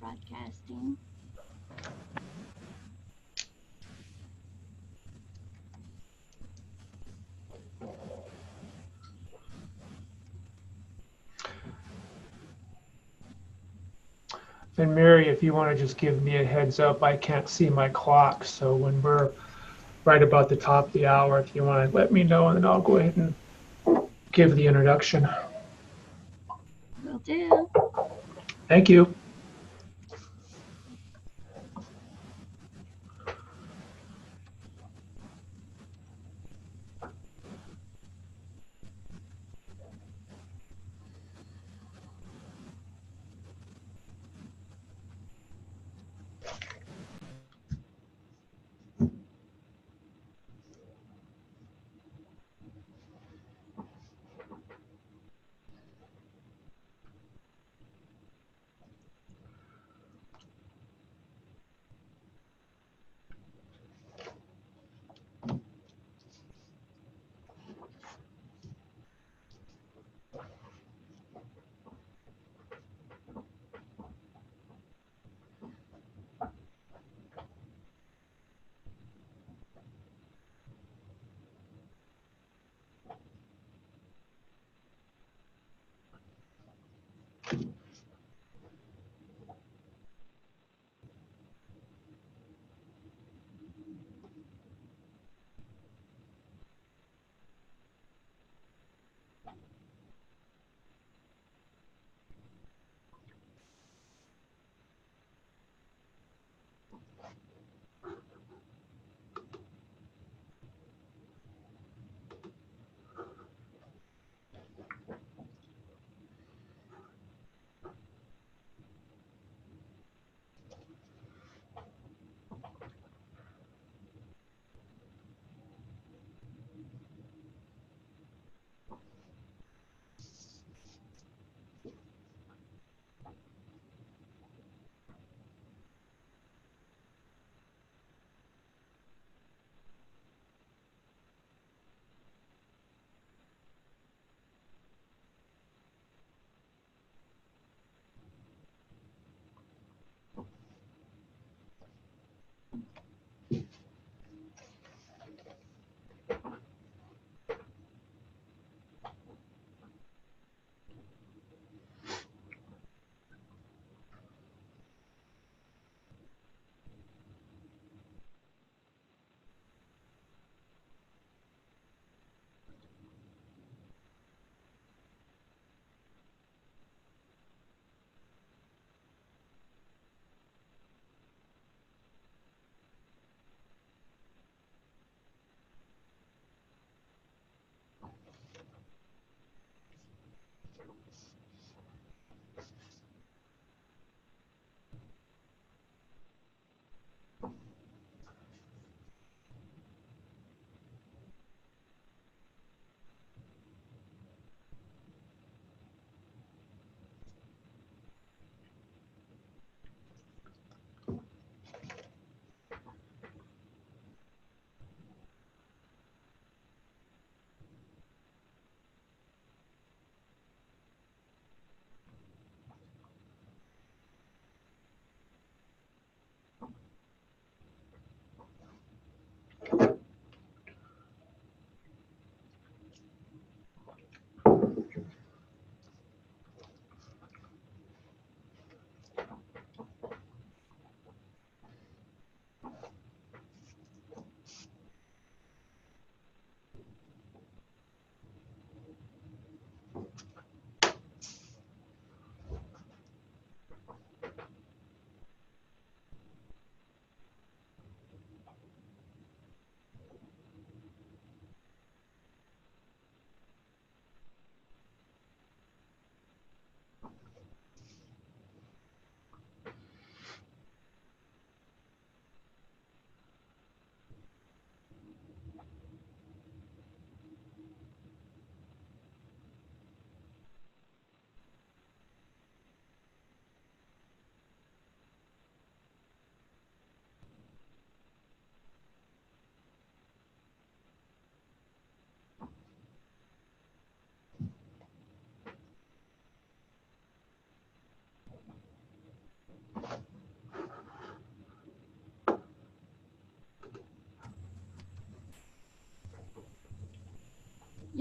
broadcasting. And Mary, if you want to just give me a heads up, I can't see my clock. So when we're right about the top of the hour, if you want to let me know, and then I'll go ahead and give the introduction. Will do. Thank you.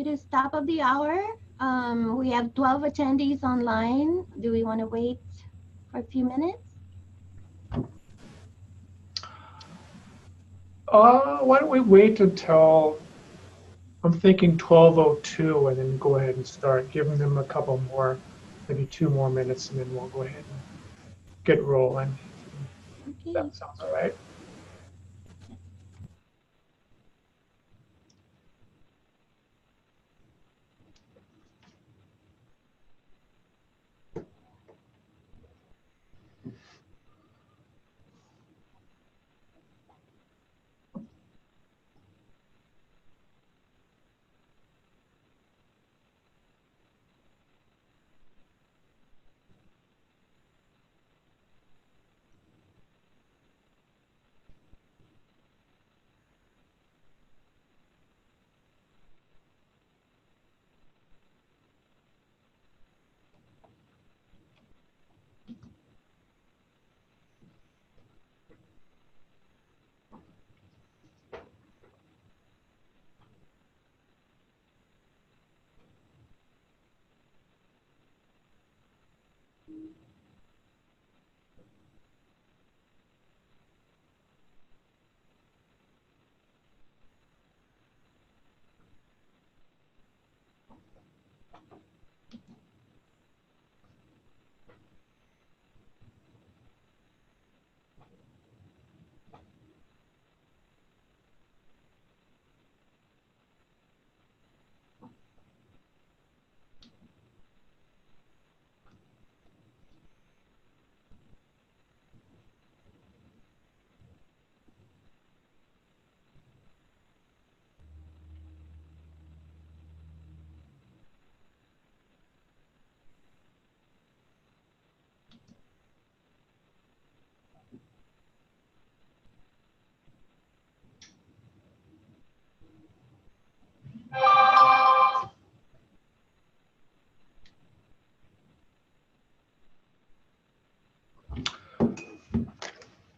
It is top of the hour. We have 12 attendees online. Do we want to wait for a few minutes? Why don't we wait until, I'm thinking 12:02, and then go ahead and start, giving them a couple more, maybe 2 more minutes, and then we'll go ahead and get rolling. Okay. That sounds all right.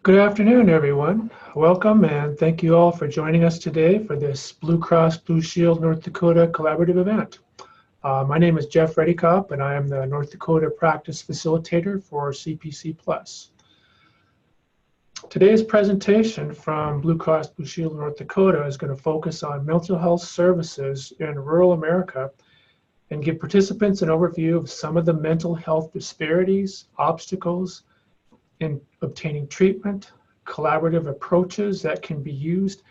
Good afternoon, everyone. Welcome, and thank you all for joining us today for this Blue Cross Blue Shield North Dakota collaborative event. My name is Jeff Reddycop, and I am the North Dakota Practice Facilitator for CPC Plus. Today's presentation from Blue Cross Blue Shield North Dakota is going to focus on mental health services in rural America and give participants an overview of some of the mental health disparities, obstacles in obtaining treatment, collaborative approaches that can be used,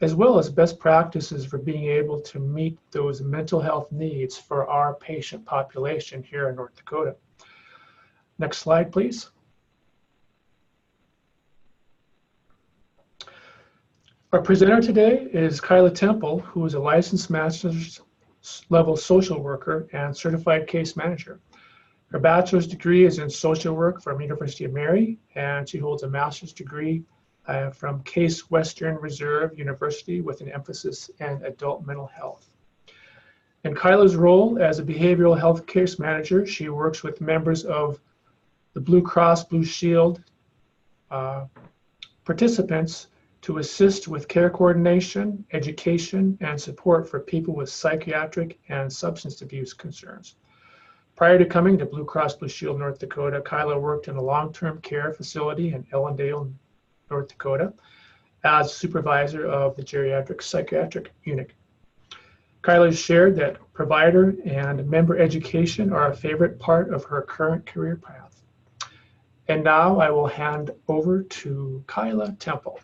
as well as best practices for being able to meet those mental health needs for our patient population here in North Dakota. Next slide, please. Our presenter today is Kyla Temple, who is a licensed master's level social worker and certified case manager. Her bachelor's degree is in social work from University of Mary, and she holds a master's degree from Case Western Reserve University with an emphasis in adult mental health. In Kyla's role as a behavioral health case manager, she works with members of the Blue Cross Blue Shield participants to assist with care coordination, education, and support for people with psychiatric and substance abuse concerns. Prior to coming to Blue Cross Blue Shield North Dakota, Kyla worked in a long-term care facility in Ellendale, North Dakota, as supervisor of the geriatric psychiatric unit. Kyla shared that provider and member education are a favorite part of her current career path. And now I will hand over to Kyla Temple.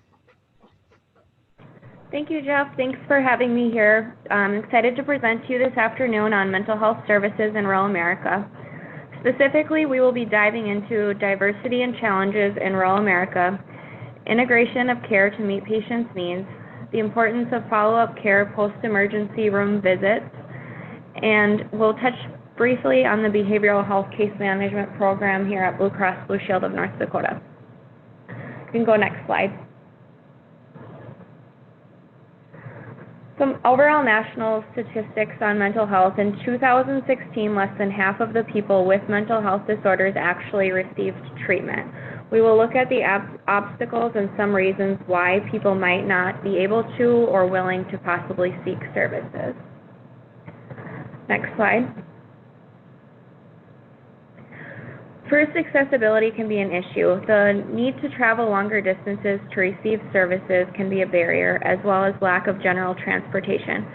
Thank you, Jeff. Thanks for having me here. I'm excited to present to you this afternoon on mental health services in rural America. Specifically, we will be diving into diversity and challenges in rural America, integration of care to meet patients' needs, the importance of follow-up care post-emergency room visits, and we'll touch briefly on the behavioral health case management program here at Blue Cross Blue Shield of North Dakota. You can go next slide. Some overall national statistics on mental health. In 2016, less than half of the people with mental health disorders actually received treatment. We will look at the obstacles and some reasons why people might not be able to or willing to possibly seek services. Next slide. First, accessibility can be an issue. The need to travel longer distances to receive services can be a barrier, as well as lack of general transportation.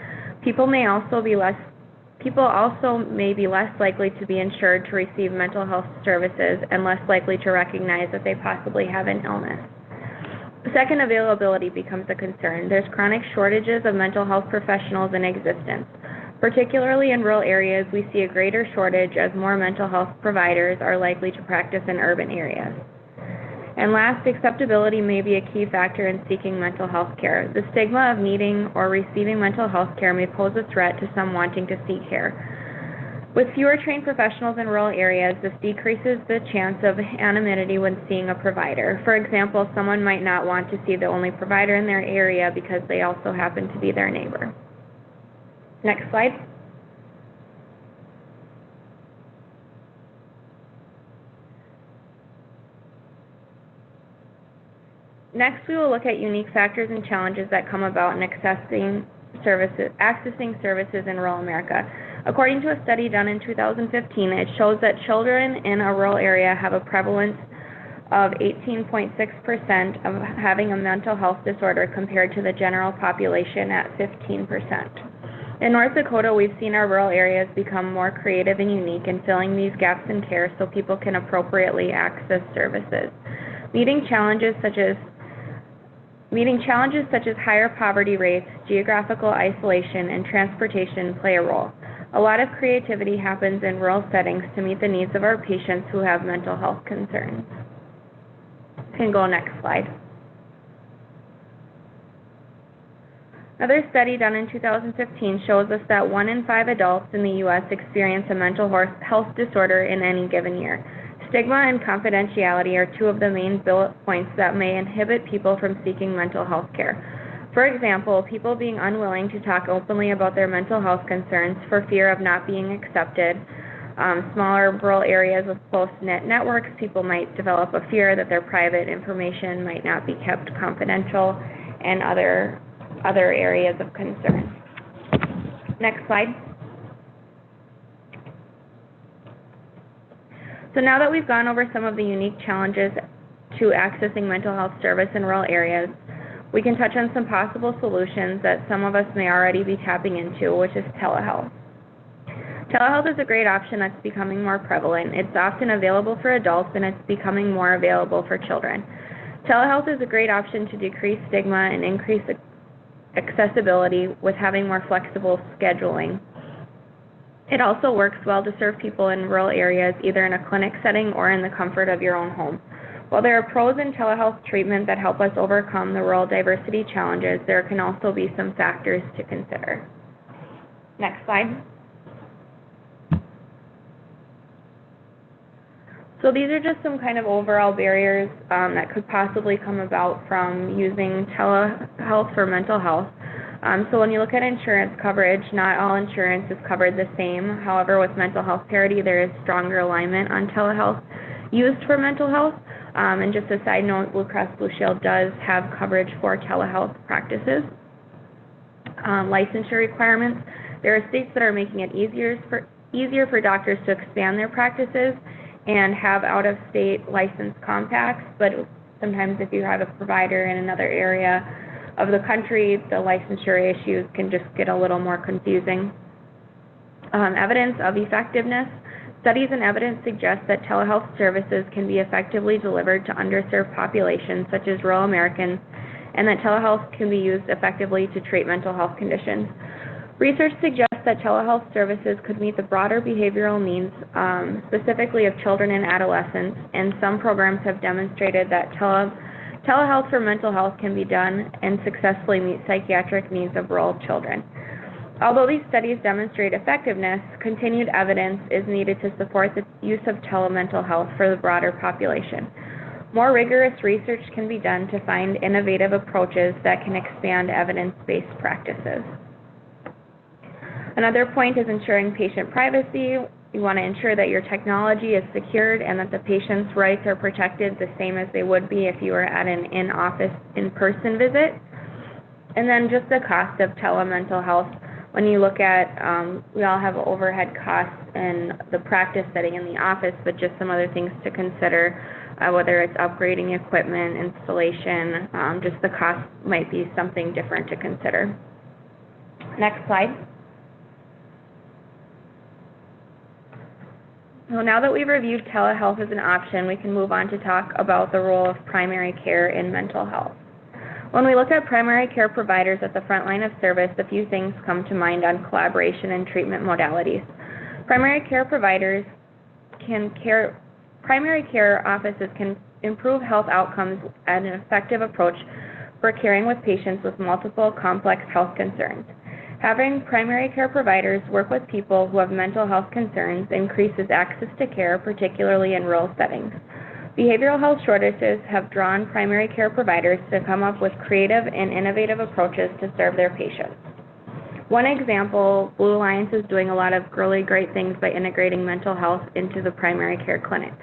People also may be less likely to be insured to receive mental health services and less likely to recognize that they possibly have an illness. Second, availability becomes a concern. There's chronic shortages of mental health professionals in existence. Particularly in rural areas, we see a greater shortage as more mental health providers are likely to practice in urban areas. And last, acceptability may be a key factor in seeking mental health care. The stigma of needing or receiving mental health care may pose a threat to some wanting to seek care. With fewer trained professionals in rural areas, this decreases the chance of anonymity when seeing a provider. For example, someone might not want to see the only provider in their area because they also happen to be their neighbor. Next slide. Next, we will look at unique factors and challenges that come about in accessing services in rural America. According to a study done in 2015, it shows that children in a rural area have a prevalence of 18.6% of having a mental health disorder compared to the general population at 15%. In North Dakota, we've seen our rural areas become more creative and unique in filling these gaps in care so people can appropriately access services. Meeting challenges such as higher poverty rates, geographical isolation, and transportation play a role. A lot of creativity happens in rural settings to meet the needs of our patients who have mental health concerns. You can go next slide. Another study done in 2015 shows us that 1 in 5 adults in the U.S. experience a mental health disorder in any given year. Stigma and confidentiality are two of the main bullet points that may inhibit people from seeking mental health care. For example, people being unwilling to talk openly about their mental health concerns for fear of not being accepted. Smaller rural areas with close-knit networks, people might develop a fear that their private information might not be kept confidential, and other areas of concern. Next slide. So now that we've gone over some of the unique challenges to accessing mental health service in rural areas, we can touch on some possible solutions that some of us may already be tapping into, which is telehealth. Telehealth is a great option that's becoming more prevalent. It's often available for adults, and it's becoming more available for children. Telehealth is a great option to decrease stigma and increase accessibility with having more flexible scheduling. It also works well to serve people in rural areas, either in a clinic setting or in the comfort of your own home. While there are pros in telehealth treatment that help us overcome the rural diversity challenges, there can also be some factors to consider. Next slide. So these are just some kind of overall barriers that could possibly come about from using telehealth for mental health. So when you look at insurance coverage, not all insurance is covered the same. However, with mental health parity, there is stronger alignment on telehealth used for mental health. And just a side note, Blue Cross Blue Shield does have coverage for telehealth practices. Licensure requirements. There are states that are making it easier for doctors to expand their practices and have out-of-state license compacts, but sometimes if you have a provider in another area of the country, the licensure issues can just get a little more confusing. Evidence of effectiveness. Studies and evidence suggest that telehealth services can be effectively delivered to underserved populations, such as rural Americans, and that telehealth can be used effectively to treat mental health conditions. Research suggests that telehealth services could meet the broader behavioral needs, specifically of children and adolescents, and some programs have demonstrated that telehealth for mental health can be done and successfully meet psychiatric needs of rural children. Although these studies demonstrate effectiveness, continued evidence is needed to support the use of telemental health for the broader population. More rigorous research can be done to find innovative approaches that can expand evidence-based practices. Another point is ensuring patient privacy. You want to ensure that your technology is secured and that the patient's rights are protected the same as they would be if you were at an in-office, in-person visit. And then just the cost of telemental health. When you look at, we all have overhead costs in the practice setting in the office, but just some other things to consider, whether it's upgrading equipment, installation, just the cost might be something different to consider. Next slide. So now that we've reviewed telehealth as an option, we can move on to talk about the role of primary care in mental health. When we look at primary care providers at the front line of service, a few things come to mind on collaboration and treatment modalities. Primary care offices can improve health outcomes and an effective approach for caring with patients with multiple complex health concerns. Having primary care providers work with people who have mental health concerns increases access to care, particularly in rural settings. Behavioral health shortages have drawn primary care providers to come up with creative and innovative approaches to serve their patients. One example, Blue Alliance is doing a lot of really great things by integrating mental health into the primary care clinics.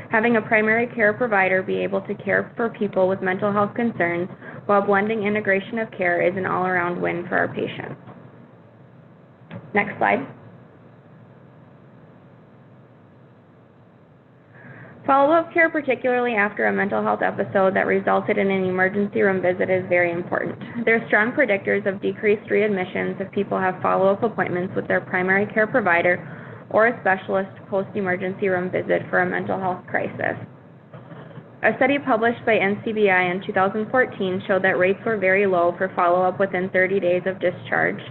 Having a primary care provider be able to care for people with mental health concerns while blending integration of care is an all-around win for our patients. Next slide. Follow-up care, particularly after a mental health episode that resulted in an emergency room visit, is very important. They're strong predictors of decreased readmissions if people have follow-up appointments with their primary care provider or a specialist post-emergency room visit for a mental health crisis. A study published by NCBI in 2014 showed that rates were very low for follow-up within 30 days of discharge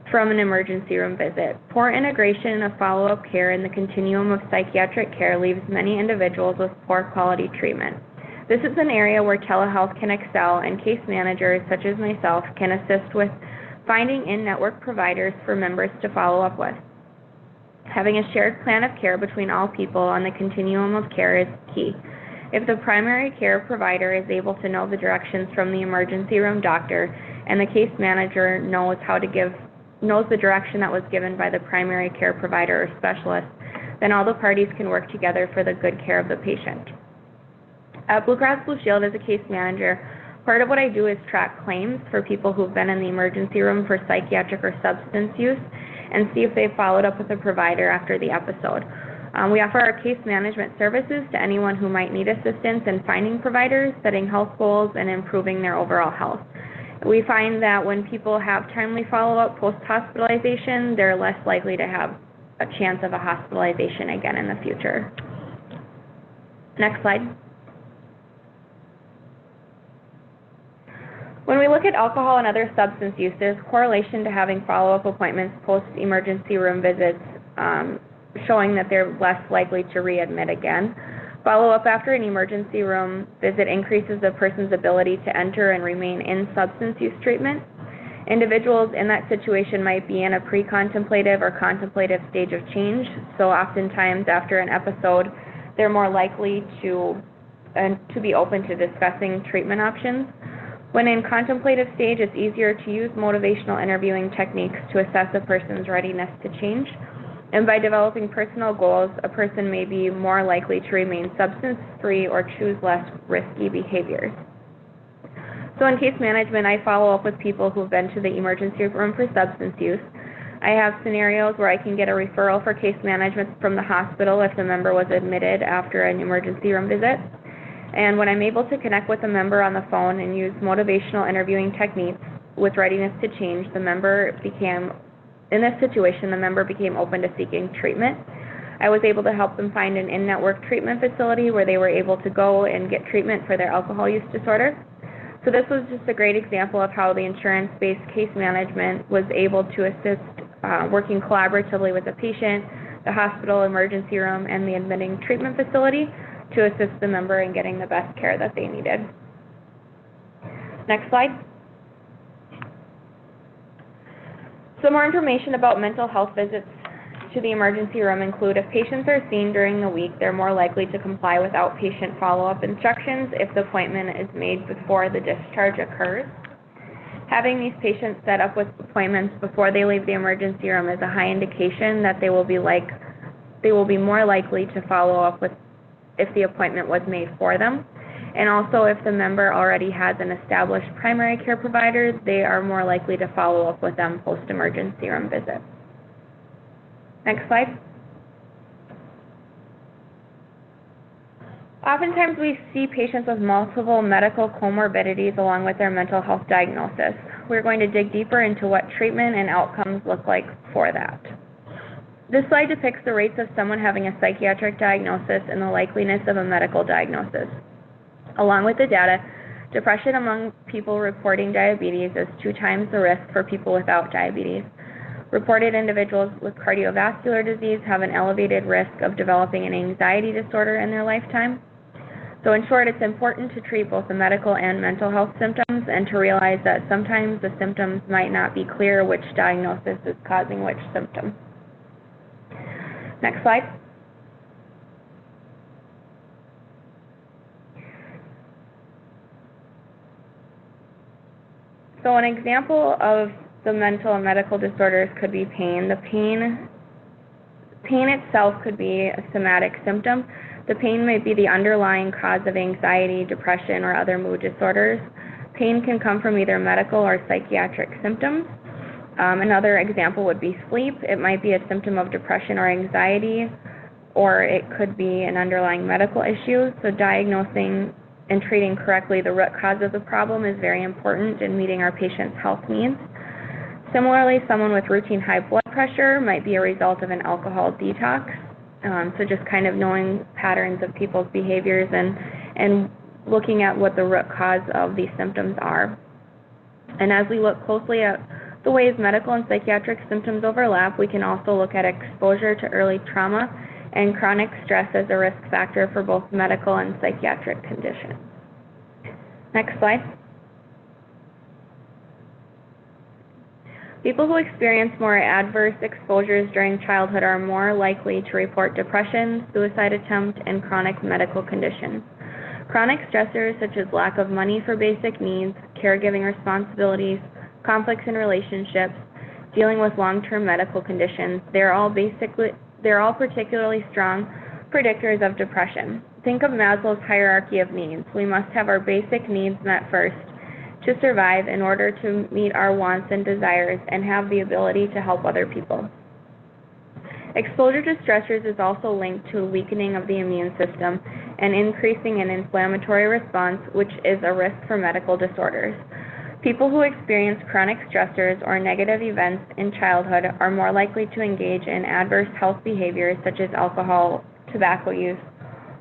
from an emergency room visit. Poor integration of follow-up care in the continuum of psychiatric care leaves many individuals with poor quality treatment. This is an area where telehealth can excel, and case managers such as myself can assist with finding in-network providers for members to follow up with. Having a shared plan of care between all people on the continuum of care is key. If the primary care provider is able to know the directions from the emergency room doctor and the case manager knows the direction that was given by the primary care provider or specialist, then all the parties can work together for the good care of the patient. At Blue Cross Blue Shield as a case manager, part of what I do is track claims for people who've been in the emergency room for psychiatric or substance use and see if they've followed up with a provider after the episode. We offer our case management services to anyone who might need assistance in finding providers, setting health goals, and improving their overall health. We find that when people have timely follow-up post-hospitalization, they're less likely to have a chance of a hospitalization again in the future. Next slide. When we look at alcohol and other substance use, there's correlation to having follow-up appointments post-emergency room visits, showing that they're less likely to readmit again. Follow-up after an emergency room visit increases a person's ability to enter and remain in substance use treatment. Individuals in that situation might be in a pre-contemplative or contemplative stage of change, so oftentimes after an episode, they're more likely to be open to discussing treatment options. When in contemplative stage, it's easier to use motivational interviewing techniques to assess a person's readiness to change. And by developing personal goals, a person may be more likely to remain substance-free or choose less risky behaviors. So in case management, I follow up with people who've been to the emergency room for substance use. I have scenarios where I can get a referral for case management from the hospital if the member was admitted after an emergency room visit. And when I'm able to connect with a member on the phone and use motivational interviewing techniques with readiness to change, in this situation, the member became open to seeking treatment. I was able to help them find an in-network treatment facility where they were able to go and get treatment for their alcohol use disorder. So this was just a great example of how the insurance-based case management was able to assist working collaboratively with the patient, the hospital, emergency room, and the admitting treatment facility to assist the member in getting the best care that they needed. Next slide. Some more information about mental health visits to the emergency room include if patients are seen during the week, they're more likely to comply with outpatient follow-up instructions if the appointment is made before the discharge occurs. Having these patients set up with appointments before they leave the emergency room is a high indication that they will be more likely to follow up with if the appointment was made for them. And also, if the member already has an established primary care provider, they are more likely to follow up with them post-emergency room visits. Next slide. Oftentimes we see patients with multiple medical comorbidities along with their mental health diagnosis. We're going to dig deeper into what treatment and outcomes look like for that. This slide depicts the rates of someone having a psychiatric diagnosis and the likeliness of a medical diagnosis. Along with the data, depression among people reporting diabetes is 2 times the risk for people without diabetes. Reported individuals with cardiovascular disease have an elevated risk of developing an anxiety disorder in their lifetime. So in short, it's important to treat both the medical and mental health symptoms and to realize that sometimes the symptoms might not be clear which diagnosis is causing which symptom. Next slide. So an example of the mental and medical disorders could be pain. The pain itself could be a somatic symptom. The pain might be the underlying cause of anxiety, depression, or other mood disorders. Pain can come from either medical or psychiatric symptoms. Another example would be sleep. It might be a symptom of depression or anxiety, or it could be an underlying medical issue. So diagnosing and treating correctly the root cause of the problem is very important in meeting our patients' health needs. Similarly, someone with routine high blood pressure might be a result of an alcohol detox. So just kind of knowing patterns of people's behaviors and looking at what the root cause of these symptoms are. And as we look closely at the ways medical and psychiatric symptoms overlap, we can also look at exposure to early trauma and chronic stress as a risk factor for both medical and psychiatric conditions. Next slide. People who experience more adverse exposures during childhood are more likely to report depression, suicide attempt, and chronic medical conditions. Chronic stressors such as lack of money for basic needs, caregiving responsibilities, conflicts in relationships, dealing with long-term medical conditions, they're all particularly strong predictors of depression. Think of Maslow's hierarchy of needs. We must have our basic needs met first to survive in order to meet our wants and desires and have the ability to help other people. Exposure to stressors is also linked to a weakening of the immune system and increasing an inflammatory response, which is a risk for medical disorders. People who experience chronic stressors or negative events in childhood are more likely to engage in adverse health behaviors such as alcohol, tobacco use,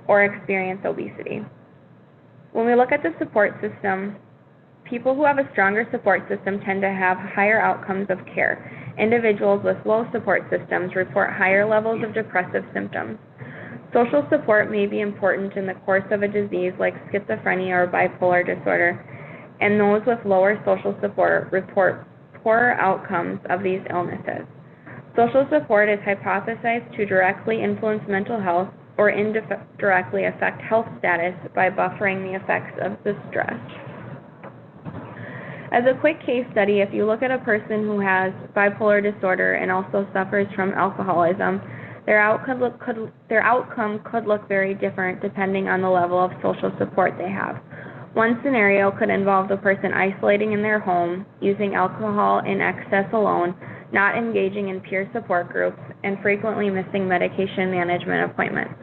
or experience obesity. When we look at the support system, people who have a stronger support system tend to have higher outcomes of care. Individuals with low support systems report higher levels of depressive symptoms. Social support may be important in the course of a disease like schizophrenia or bipolar disorder, and those with lower social support report poorer outcomes of these illnesses. Social support is hypothesized to directly influence mental health or indirectly affect health status by buffering the effects of the stress. As a quick case study, if you look at a person who has bipolar disorder and also suffers from alcoholism, their outcome could look very different depending on the level of social support they have. One scenario could involve the person isolating in their home, using alcohol in excess alone, not engaging in peer support groups, and frequently missing medication management appointments.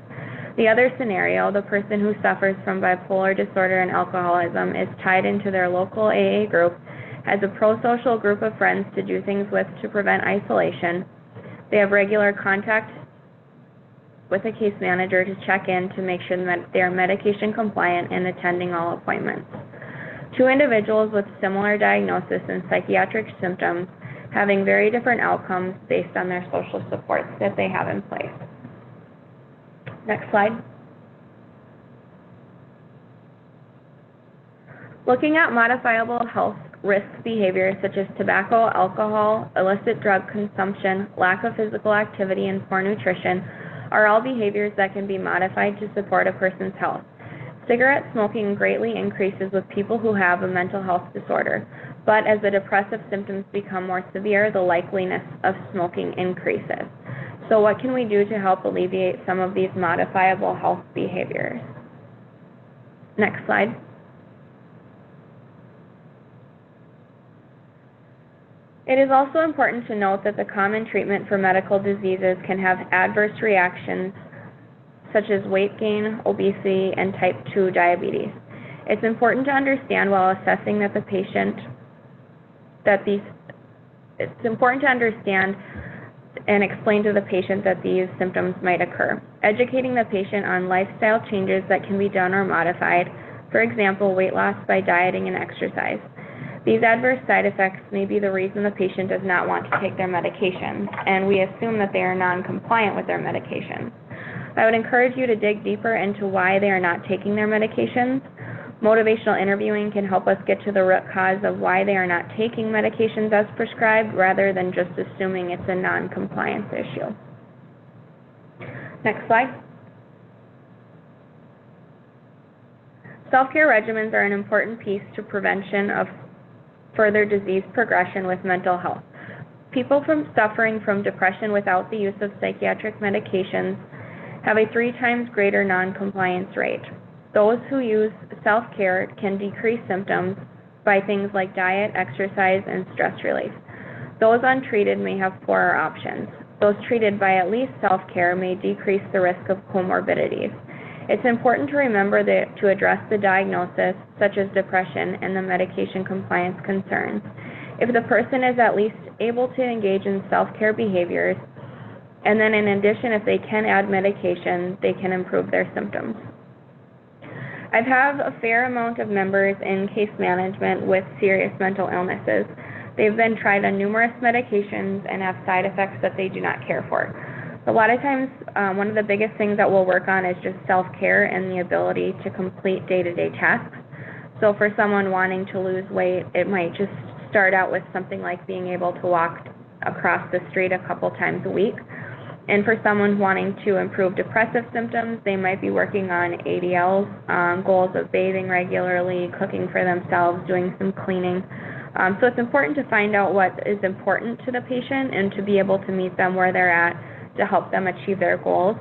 The other scenario, the person who suffers from bipolar disorder and alcoholism is tied into their local AA group, has a pro-social group of friends to do things with to prevent isolation. They have regular contact with a case manager to check in to make sure that they are medication compliant and attending all appointments. Two individuals with similar diagnosis and psychiatric symptoms having very different outcomes based on their social supports that they have in place. Next slide. Looking at modifiable health risk behaviors such as tobacco, alcohol, illicit drug consumption, lack of physical activity, and poor nutrition are all behaviors that can be modified to support a person's health. Cigarette smoking greatly increases with people who have a mental health disorder, but as the depressive symptoms become more severe, the likeliness of smoking increases. So what can we do to help alleviate some of these modifiable health behaviors? Next slide. It is also important to note that the common treatment for medical diseases can have adverse reactions such as weight gain, obesity, and type 2 diabetes. It's important to understand while assessing that it's important to understand and explain to the patient that these symptoms might occur. Educating the patient on lifestyle changes that can be done or modified, for example, weight loss by dieting and exercise. These adverse side effects may be the reason the patient does not want to take their medications, and we assume that they are non-compliant with their medications. I would encourage you to dig deeper into why they are not taking their medications. Motivational interviewing can help us get to the root cause of why they are not taking medications as prescribed, rather than just assuming it's a non-compliance issue. Next slide. Self-care regimens are an important piece to prevention of further disease progression with mental health. People suffering from depression without the use of psychiatric medications have a 3 times greater non-compliance rate. Those who use self-care can decrease symptoms by things like diet, exercise, and stress relief. Those untreated may have poorer options. Those treated by at least self-care may decrease the risk of comorbidities. It's important to remember to address the diagnosis, such as depression, and the medication compliance concerns. If the person is at least able to engage in self-care behaviors, and then in addition, if they can add medication, they can improve their symptoms. I have a fair amount of members in case management with serious mental illnesses. They've been tried on numerous medications and have side effects that they do not care for. A lot of times, one of the biggest things that we'll work on is just self-care and the ability to complete day-to-day tasks. So for someone wanting to lose weight, it might just start out with something like being able to walk across the street a couple times a week. And for someone wanting to improve depressive symptoms, they might be working on ADLs, goals of bathing regularly, cooking for themselves, doing some cleaning. So it's important to find out what is important to the patient and to be able to meet them where they're at to help them achieve their goals.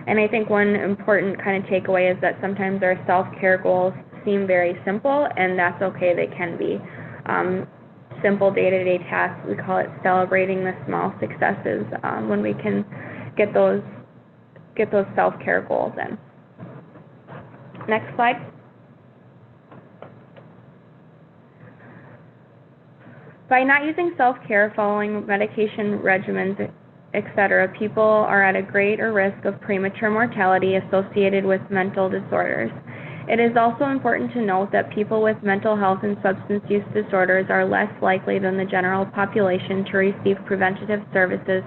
And I think one important kind of takeaway is that sometimes our self-care goals seem very simple, and that's okay, they can be. Simple day-to-day tasks, we call it celebrating the small successes when we can get those self-care goals in. Next slide. By not using self-care, following medication regimens, etc., people are at a greater risk of premature mortality associated with mental disorders. It is also important to note that people with mental health and substance use disorders are less likely than the general population to receive preventative services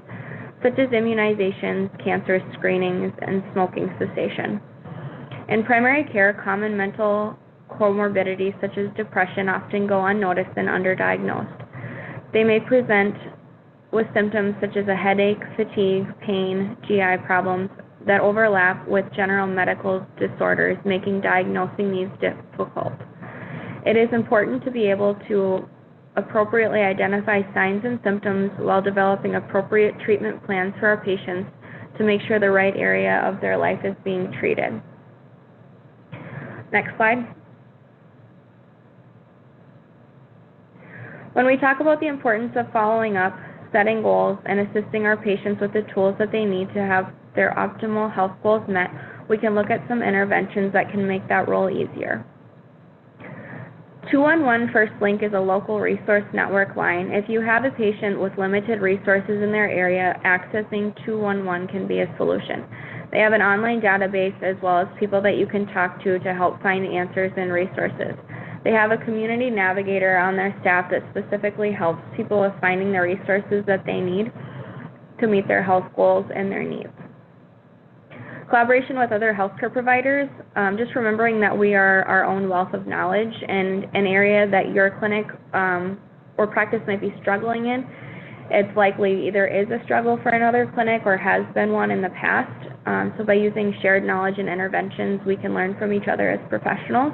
such as immunizations, cancer screenings, and smoking cessation. In primary care, common mental comorbidities such as depression often go unnoticed and underdiagnosed. They may present with symptoms such as a headache, fatigue, pain, GI problems that overlap with general medical disorders, making diagnosing these difficult. It is important to be able to appropriately identify signs and symptoms while developing appropriate treatment plans for our patients to make sure the right area of their life is being treated. Next slide. When we talk about the importance of following up, setting goals, and assisting our patients with the tools that they need to have their optimal health goals met, we can look at some interventions that can make that role easier. 211 First Link is a local resource network line. If you have a patient with limited resources in their area, accessing 211 can be a solution. They have an online database as well as people that you can talk to help find answers and resources. They have a community navigator on their staff that specifically helps people with finding the resources that they need to meet their health goals and their needs. Collaboration with other healthcare providers, just remembering that we are our own wealth of knowledge, and an area that your clinic or practice might be struggling in, it's likely either is a struggle for another clinic or has been one in the past. So by using shared knowledge and interventions, we can learn from each other as professionals.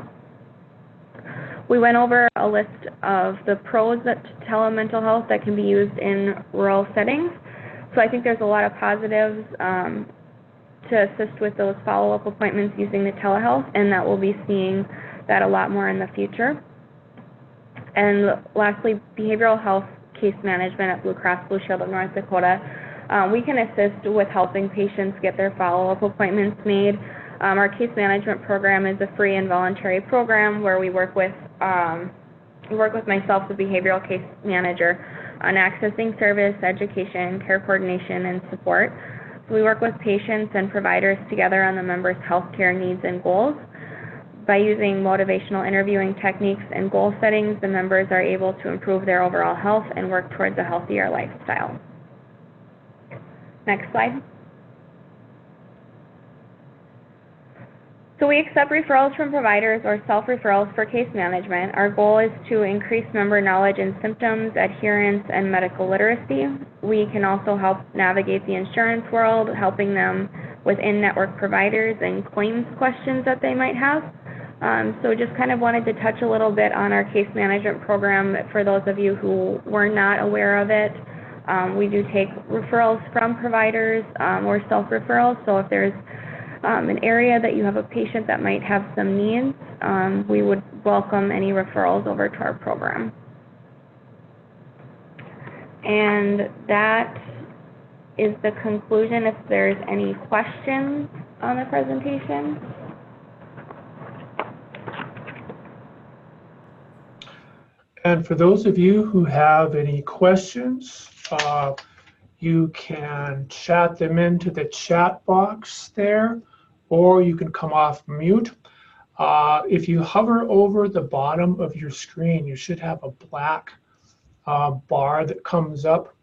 We went over a list of the pros to telemental health that can be used in rural settings. So I think there's a lot of positives to assist with those follow-up appointments using the telehealth, and that we'll be seeing that a lot more in the future. And lastly, behavioral health case management at Blue Cross Blue Shield of North Dakota. We can assist with helping patients get their follow-up appointments made. Our case management program is a free and voluntary program where we work with myself, the behavioral case manager, on accessing service, education, care coordination, and support. So we work with patients and providers together on the members' healthcare needs and goals. By using motivational interviewing techniques and goal settings, the members are able to improve their overall health and work towards a healthier lifestyle. Next slide. So we accept referrals from providers or self-referrals for case management. Our goal is to increase member knowledge in symptoms, adherence, and medical literacy. We can also help navigate the insurance world, helping them with in-network providers and claims questions that they might have. So just kind of wanted to touch a little bit on our case management program for those of you who were not aware of it. We do take referrals from providers or self-referrals. So if there's an area that you have a patient that might have some needs, we would welcome any referrals over to our program. And that is the conclusion. If there's any questions on the presentation. And for those of you who have any questions, you can chat them into the chat box there, or you can come off mute. If you hover over the bottom of your screen, you should have a black bar that comes up,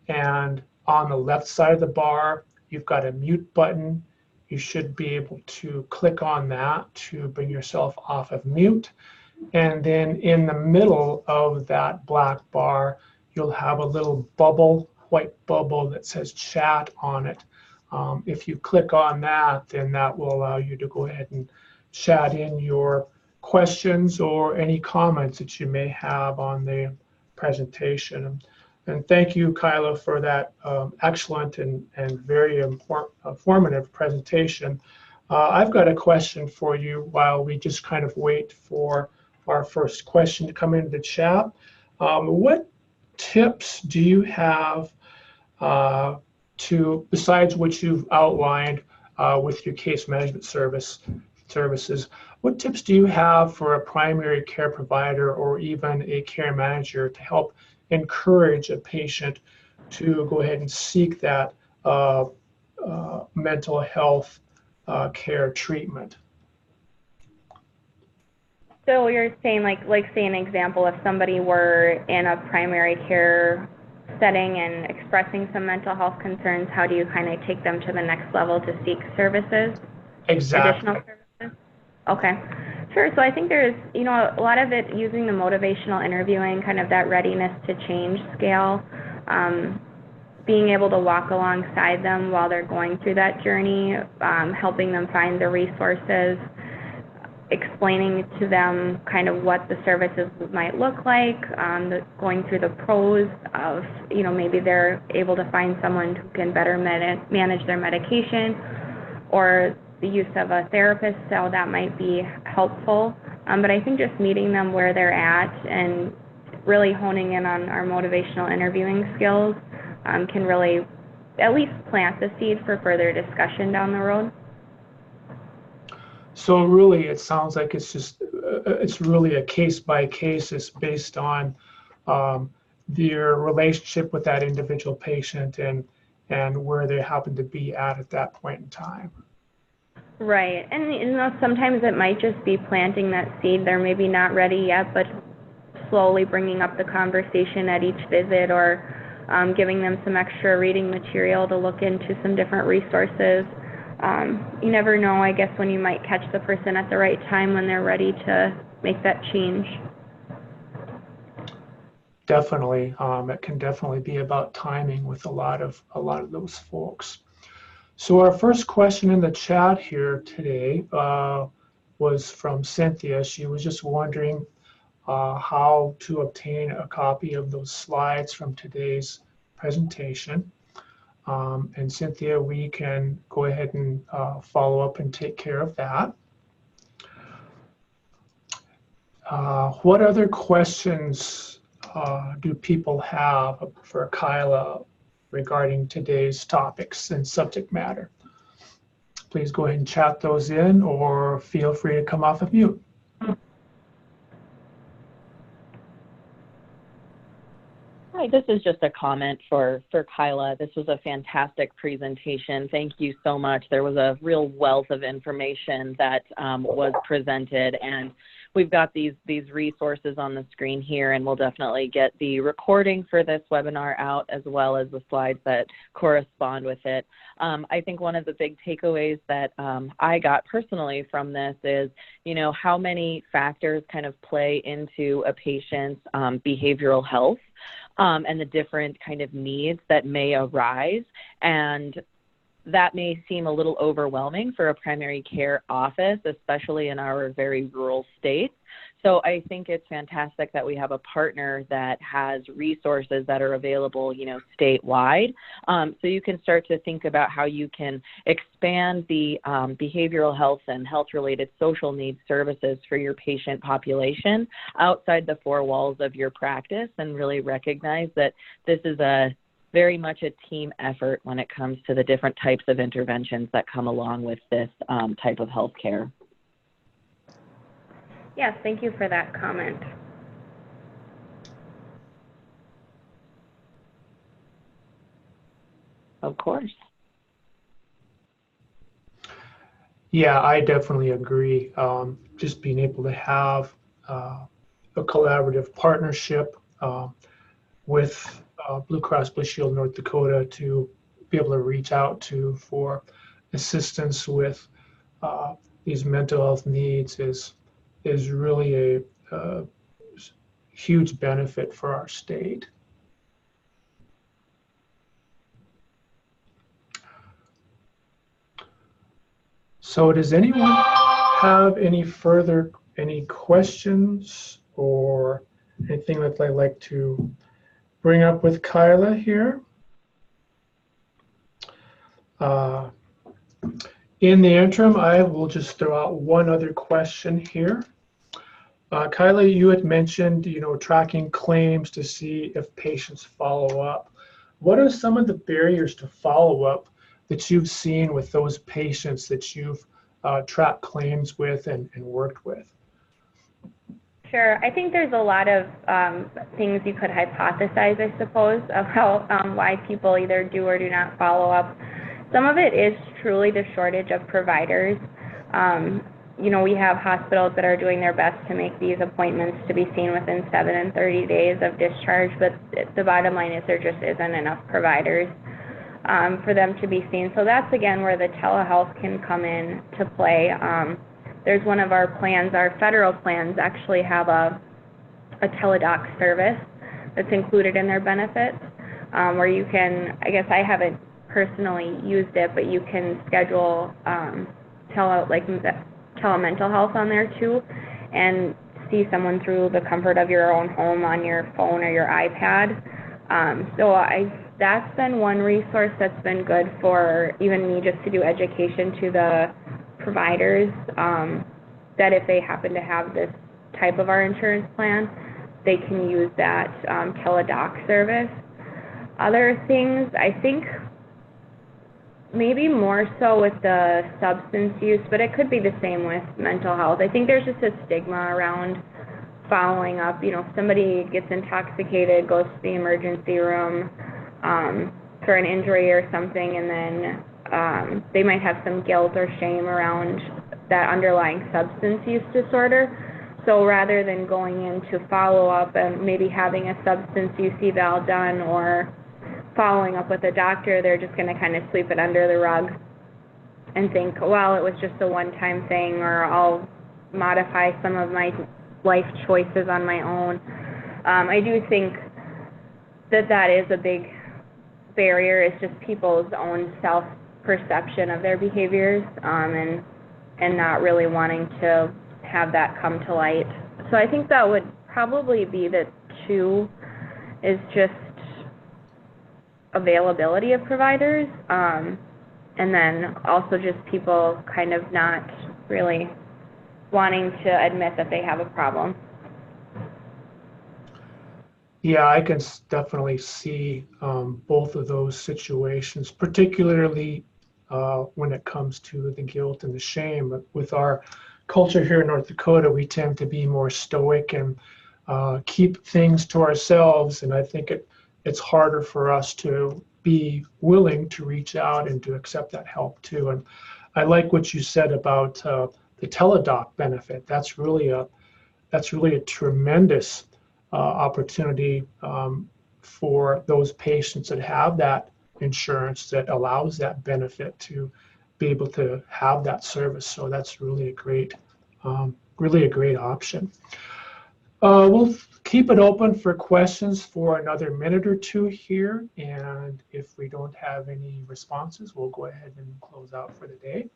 and on the left side of the bar, you've got a mute button. You should be able to click on that to bring yourself off of mute. And then in the middle of that black bar, you'll have a little bubble, white bubble that says chat on it. If you click on that, then that will allow you to go ahead and chat in your questions or any comments that you may have on the presentation. And thank you, Kyla, for that excellent and very informative presentation. I've got a question for you while we just kind of wait for our first question to come into the chat. What tips do you have besides what you've outlined with your case management services, what tips do you have for a primary care provider or even a care manager to help encourage a patient to go ahead and seek that mental health care treatment? So you're saying, like say an example, if somebody were in a primary care setting and expressing some mental health concerns, how do you kind of take them to the next level to seek services? Exactly. Additional services? Okay. Sure. So I think there's, a lot of it using the motivational interviewing, kind of that readiness to change scale, being able to walk alongside them while they're going through that journey, helping them find the resources, explaining to them kind of what the services might look like, going through the pros of, maybe they're able to find someone who can better manage their medication, or the use of a therapist, so that might be helpful. But I think just meeting them where they're at and really honing in on our motivational interviewing skills can really at least plant the seed for further discussion down the road. So really, it sounds like it's really a case by case. It's based on their relationship with that individual patient and where they happen to be at that point in time. Right, and sometimes it might just be planting that seed. They're maybe not ready yet, but slowly bringing up the conversation at each visit, or giving them some extra reading material to look into some different resources. You never know, I guess, when you might catch the person at the right time when they're ready to make that change. Definitely, it can definitely be about timing with a lot of those folks. So our first question in the chat here today was from Cynthia. She was just wondering how to obtain a copy of those slides from today's presentation. And Cynthia, we can go ahead and follow up and take care of that. What other questions do people have for Kyla regarding today's topics and subject matter? Please go ahead and chat those in, or feel free to come off of mute. Hi, this is just a comment for Kyla. This was a fantastic presentation. Thank you so much. There was a real wealth of information that was presented, and we've got these resources on the screen here, and we'll definitely get the recording for this webinar out as well as the slides that correspond with it. I think one of the big takeaways that I got personally from this is, you know, how many factors kind of play into a patient's behavioral health. And the different kind of needs that may arise. And that may seem a little overwhelming for a primary care office, especially in our very rural states. So I think it's fantastic that we have a partner that has resources that are available, you know, statewide. So you can start to think about how you can expand the behavioral health and health-related social needs services for your patient population outside the four walls of your practice, and really recognize that this is very much a team effort when it comes to the different types of interventions that come along with this type of health care. Yes, thank you for that comment. Of course. Yeah, I definitely agree. Just being able to have a collaborative partnership with Blue Cross Blue Shield North Dakota to be able to reach out to for assistance with these mental health needs is really a huge benefit for our state. So does anyone have any questions or anything that they'd like to bring up with Kyla here? In the interim, I will just throw out one other question here. Kyla, you had mentioned, you know, tracking claims to see if patients follow up. What are some of the barriers to follow up that you've seen with those patients that you've tracked claims with and worked with? Sure. I think there's a lot of things you could hypothesize, I suppose, of how why people either do or do not follow up. Some of it is truly the shortage of providers. You know, we have hospitals that are doing their best to make these appointments to be seen within 7 and 30 days of discharge, but the bottom line is there just isn't enough providers for them to be seen. So that's, again, where the telehealth can come in to play. There's one of our plans, our federal plans actually have a teledoc service that's included in their benefits, where you can, I guess I haven't personally used it, but you can schedule telemental health on there too, and see someone through the comfort of your own home on your phone or your iPad. That's been one resource that's been good for even me, just to do education to the providers, that if they happen to have this type of our insurance plan, they can use that teledoc service. Other things, I think maybe more so with the substance use, but it could be the same with mental health. I think there's just a stigma around following up. You know, if somebody gets intoxicated, goes to the emergency room for an injury or something, and then they might have some guilt or shame around that underlying substance use disorder. So rather than going in to follow up and maybe having a substance use eval done or following up with a doctor, they're just going to kind of sweep it under the rug and think, well, it was just a one-time thing, or I'll modify some of my life choices on my own. I do think that is a big barrier, is just people's own self-perception of their behaviors, and not really wanting to have that come to light. So I think that would probably be the two, is just availability of providers, and then also just people kind of not really wanting to admit that they have a problem. Yeah, I can definitely see both of those situations, particularly when it comes to the guilt and the shame. With our culture here in North Dakota, we tend to be more stoic and keep things to ourselves, and I think it's harder for us to be willing to reach out and to accept that help too. And I like what you said about the teledoc benefit. That's really a tremendous opportunity for those patients that have that insurance that allows that benefit to be able to have that service. So that's really a great option. We'll keep it open for questions for another minute or two here. And if we don't have any responses, we'll go ahead and close out for the day.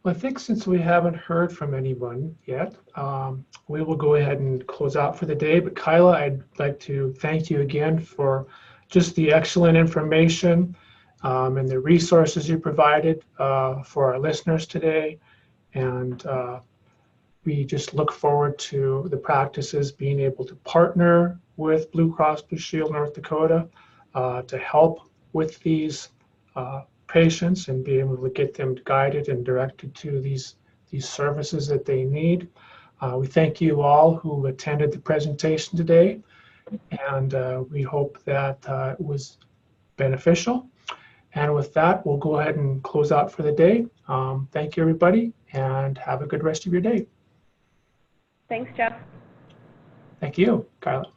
Well, I think since we haven't heard from anyone yet, we will go ahead and close out for the day. But Kyla, I'd like to thank you again for just the excellent information and the resources you provided for our listeners today. And we just look forward to the practices being able to partner with Blue Cross Blue Shield North Dakota to help with these patients and be able to get them guided and directed to these services that they need. We thank you all who attended the presentation today, and we hope that it was beneficial. And with that, we'll go ahead and close out for the day. Thank you, everybody, and have a good rest of your day. Thanks, Jeff. Thank you, Kyla.